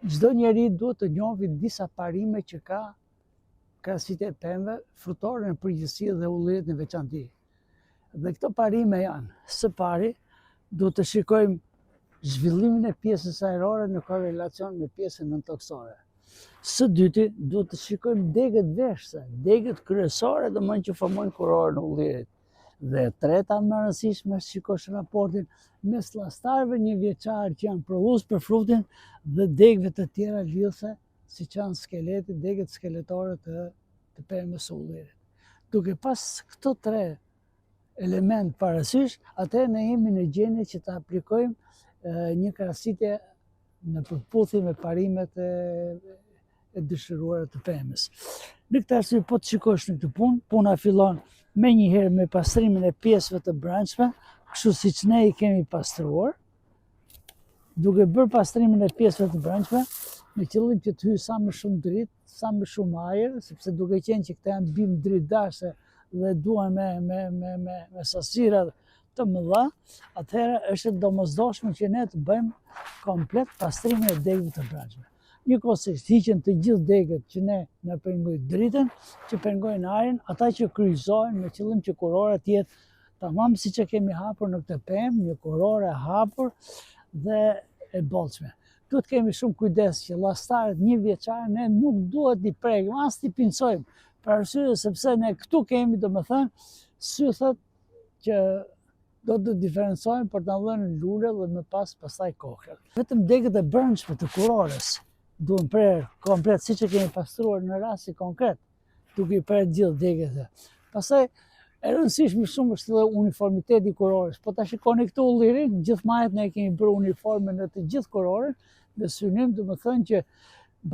Çdo njeri duhet të njohë disa parime që ka krahasitë e pemëve, frutore në përgjithësi dhe ullirit në veçantë. Dhe këto parime janë: së pari, duhet të shikojmë zhvillimin e pjesës ajrore në korrelacion me pjesën nëntoksore. Së dyti, duhet të shikojmë degët veshse, degët kryesore që formojnë kurorën e ullirit. Dhe treta më e rëndësishme, shikosh raportin mes llastarëve një vjeçar që janë prodhues për frutin dhe degëve të tjera lidhse, siç janë skeleti, degët skeletore të pemës së ullirit. Duke pas këto tre element parasysh, atëherë ne jemi në gjendje që të aplikojmë një krahasitje në përputhje me parimet e dëshiruara të pemës. Në këtë arsye, po të shikosh në këtë punë, puna fillon me njëherë me pastrimin e pjesëve të brendshme, kështu siç ne i kemi pastruar, duke bërë pastrimin e pjesëve të brendshme, me qëllim që të hyjë sa më shumë dritë, sa më shumë ajër, sepse duke qenë që këta janë bimë dritëdashse dhe duan me sasira të mëdha, atëherë është domosdoshme që ne të bëjmë komplet pastrimin e degëve të brendshme. Njëkohësisht hiqen të gjithë degët që ne na pengojnë dritën, që pengojnë ajrin, ata që kryqëzohen me qëllim që kurora të jetë tamam siç e kemi hapur në këtë pemë, një kurorë e hapur dhe e bollshme. Duhet kemi shumë kujdes që llastarët një vjeçar ne nuk duhet t'i prekim, as t'i pincojmë, për arsye sepse ne këtu kemi domethënë sythet që do të diferencojnë për ta dhënë lule dhe më pastaj kokrat. Vetëm degët e brendshme të kurorës duhen prerë komplet siç e kemi pastruar në rasti konkret, duke i prerë gjithë degët. Pastaj e rëndësishme shumë është edhe uniformiteti i kurorës. Po ta shikoni këtu ullirin, gjithë majat ne kemi bërë uniforme në të gjithë kurorën, me synim domethënë që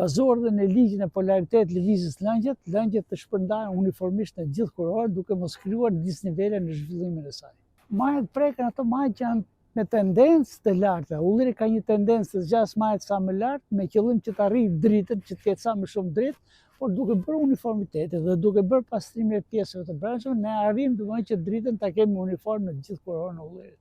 bazuar dhe në ligjin e polaritetit lëvizjes lëngjet të shpërndahen uniformisht në gjithë kurorën, duke mos krijuar disnivele në zhvillimin e saj. Majat preken ato majat që janë me tendencë të larta. Ulliri ka një tendencë të zgjas majat sa më lart, me qëllim që të arrijë dritën, që të ketë sa më shumë dritë, por duke bërë uniformitete dhe duke bërë pastrimin e pjesëve të brendshme, ne arrijmë domethënë që dritën ta kemi uniform në gjithë kurorën e ullirit.